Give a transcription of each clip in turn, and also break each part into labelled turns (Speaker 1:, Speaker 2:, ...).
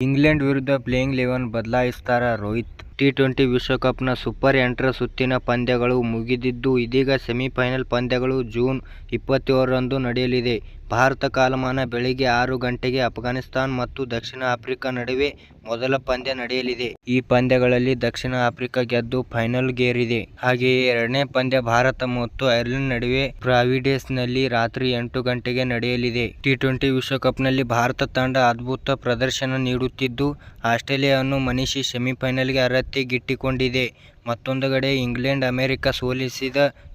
Speaker 1: England ವಿರುದ್ಧ playing 11 ಬದಲಾಯಿಸ್ತಾರಾ Rohit? T20 ವಿಶ್ವಕಪ್ನ super 8ರ ಸುತ್ತಿನ ಪಂದ್ಯಗಳು ಮುಗಿದಿದ್ದು, ಇದೀಗ ಸೆಮಿಫೈನಲ್ ಪಂದ್ಯಗಳು ಜೂನ್ 27ರಂದು ನಡೆಯಲಿದೆ. ಭಾರತ ಕಾಲಮಾನ ಬೆಳಗ್ಗೆ 6 ಗಂಟೆಗೆ ಅಫ್ಘಾನಿಸ್ಥಾನ ಮತ್ತು ದಕ್ಷಿಣ ಆಫ್ರಿಕಾ ನಡುವೆ ಮೊದಲ ಪಂದ್ಯ ನಡೆಯಲಿದೆ. ಈ ಪಂದ್ಯಗಳಲ್ಲಿ ದಕ್ಷಿಣ ಆಫ್ರಿಕಾ ಗೆದ್ದು ಫೈನಲ್ಗೇರಿದೆ. ಹಾಗೆಯೇ ಎರಡನೇ ಪಂದ್ಯ ಭಾರತ ಮತ್ತು ಐರ್ಲೆಂಡ್ ನಡುವೆ ಪ್ರಾವಿಡೆನ್ಸ್ನಲ್ಲಿ ರಾತ್ರಿ 8 ಗಂಟೆಗೆ ನಡೆಯಲಿದೆ. ಟಿ20 ವಿಶ್ವಕಪ್ನಲ್ಲಿ ಭಾರತ ತಂಡ ಅದ್ಭುತ ಪ್ರದರ್ಶನ ನೀಡುತ್ತಿದ್ದು, ಆಸ್ಟ್ರೇಲಿಯಾವನ್ನು ಮಣಿಸಿ ಸೆಮಿಫೈನಲ್ಗೆ ಅರ್ಹತೆ ಗಿಟ್ಟಿಸಿಕೊಂಡಿದೆ. ಮತ್ತೊಂದೆಡೆ ಇಂಗ್ಲೆಂಡ್ ಅಮೆರಿಕ ಸೋಲಿಸಿ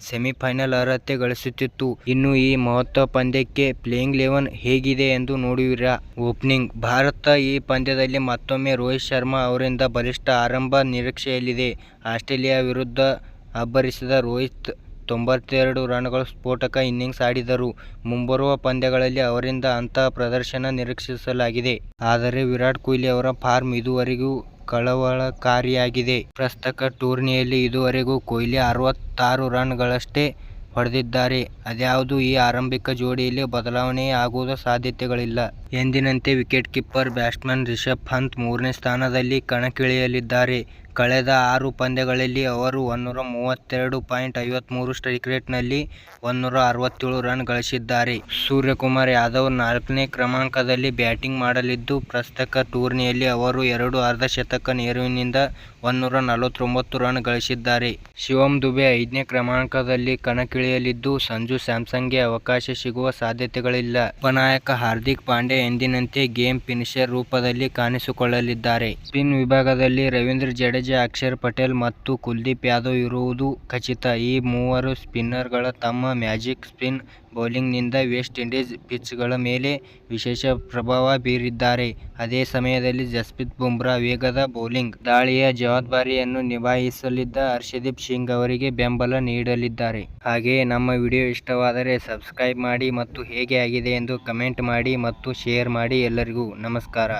Speaker 1: ಸೆಮಿಫೈನಲ್ ಅರ್ಹತೆ ಗಳಿಸಿತ್ತು. ಇನ್ನು ಈ ಮಹತ್ವದ ಪಂದ್ಯಕ್ಕೆ ಪ್ಲೇಯಿಂಗ್ 11 ಹೇಗಿದೆ ಎಂದು ನೋಡುವಿರಾ? ಓಪನಿಂಗ್: ಭಾರತ ಈ ಪಂದ್ಯದಲ್ಲಿ ಮತ್ತೊಮ್ಮೆ ರೋಹಿತ್ ಶರ್ಮಾ ಅವರಿಂದ ಬಲಿಷ್ಠ ಆರಂಭ ನಿರೀಕ್ಷೆಯಲ್ಲಿದೆ. ಆಸ್ಟ್ರೇಲಿಯಾ ವಿರುದ್ಧ ಅಬ್ಬರಿಸಿದ ರೋಹಿತ್ 92 ರನ್ಗಳ ಸ್ಫೋಟಕ ಇನ್ನಿಂಗ್ಸ್ ಆಡಿದರೂ, ಮುಂಬರುವ ಪಂದ್ಯಗಳಲ್ಲಿ ಅವರಿಂದ ಅಂತಹ ಪ್ರದರ್ಶನ ನಿರೀಕ್ಷಿಸಲಾಗಿದೆ. ಆದರೆ ವಿರಾಟ್ ಕೊಹ್ಲಿ ಅವರ ಫಾರ್ಮ್ ಇದುವರೆಗೂ ಕಳವಳಕಾರಿಯಾಗಿದೆ. ಪ್ರಸಕ್ತ ಟೂರ್ನಿಯಲ್ಲಿ ಇದುವರೆಗೂ ಕೊಹ್ಲಿ 66 ರನ್ಗಳಷ್ಟೇ ಹೊಡೆದಿದ್ದಾರೆ. ಆದಾಗ್ಯೂ ಈ ಆರಂಭಿಕ ಜೋಡಿಯಲ್ಲಿ ಬದಲಾವಣೆ ಆಗುವ ಸಾಧ್ಯತೆಗಳಿಲ್ಲ. ಎಂದಿನಂತೆ wicket keeper batsman Rishabh Pant 3ನೇ ಸ್ಥಾನದಲ್ಲಿ ಕಣಕ್ಕಿಳಿಯಲಿದ್ದಾರೆ. ಕಳೆದ 6 ಪಂದ್ಯಗಳಲ್ಲಿ ಅವರು 132.53 ಸ್ಟ್ರೈಕ್ ರೇಟ್ನಲ್ಲಿ 167 ರನ್ ಗಳಿಸಿದ್ದಾರೆ. ಸೂರ್ಯಕುಮಾರ್ ಯಾದವ್ 4ನೇ ಕ್ರಮಾಂಕದಲ್ಲಿ ಬ್ಯಾಟಿಂಗ್ ಮಾಡಲಿದ್ದು, ಪ್ರಸಕ್ತ ಟೂರ್ನಿಯಲ್ಲಿ ಅವರು 2 ಅರ್ಧಶತಕ ನೆರವಿನಿಂದ 149 ರನ್ ಗಳಿಸಿದ್ದಾರೆ. ಶಿವಮ್ ದುಬೆ 5ನೇ ಕ್ರಮಾಂಕದಲ್ಲಿ ಕಣಕ್ಕಿಳಿಯಲಿದ್ದು, ಸಂಜು ಸ್ಯಾಮ್ಸನ್ಗೆ ಅವಕಾಶ ಸಿಗುವ ಸಾಧ್ಯತೆಗಳಿಲ್ಲ. ಉಪನಾಯಕ ಹಾರ್ದಿಕ್ ಪಾಂಡ್ಯ ಎಂದಿನಂತೆ ಗೇಮ್ ಫಿನಿಶರ್ ರೂಪದಲ್ಲಿ ಕಾಣಿಸಿಕೊಳ್ಳಲಿದ್ದಾರೆ. ಸ್ಪಿನ್ ವಿಭಾಗದಲ್ಲಿ ರವೀಂದ್ರ ಜಡೇಜಾ, ಅಕ್ಷರ್ ಪಟೇಲ್ ಮತ್ತು ಕುಲ್ದೀಪ್ ಯಾದವ್ ಇರುವುದು ಖಚಿತ. ಈ ಮೂವರು ಸ್ಪಿನ್ನರ್ಗಳು ತಮ್ಮ ಮ್ಯಾಜಿಕ್ ಸ್ಪಿನ್ ಬೌಲಿಂಗ್ನಿಂದ ವೆಸ್ಟ್ ಇಂಡೀಸ್ ಪಿಚ್ಗಳ ಮೇಲೆ ವಿಶೇಷ ಪ್ರಭಾವ ಬೀರಿದ್ದಾರೆ. ಅದೇ ಸಮಯದಲ್ಲಿ ಜಸ್ಪ್ರೀತ್ ಬುಮ್ರಾ ವೇಗದ ಬೌಲಿಂಗ್ ದಾಳಿಯ ಜವಾಬ್ದಾರಿಯನ್ನು ನಿಭಾಯಿಸಲಿದ್ದು, ಹರ್ಷದೀಪ್ ಸಿಂಗ್ ಅವರಿಗೆ ಬೆಂಬಲ ನೀಡಲಿದ್ದಾರೆ. ಹಾಗೆಯೇ ನಮ್ಮ ವಿಡಿಯೋ ಇಷ್ಟವಾದರೆ ಸಬ್ಸ್ಕ್ರೈಬ್ ಮಾಡಿ ಮತ್ತು ಹೇಗೆ ಆಗಿದೆ ಎಂದು ಕಮೆಂಟ್ ಮಾಡಿ ಮತ್ತು ಶೇರ್ ಮಾಡಿ. ಎಲ್ಲರಿಗೂ ನಮಸ್ಕಾರ.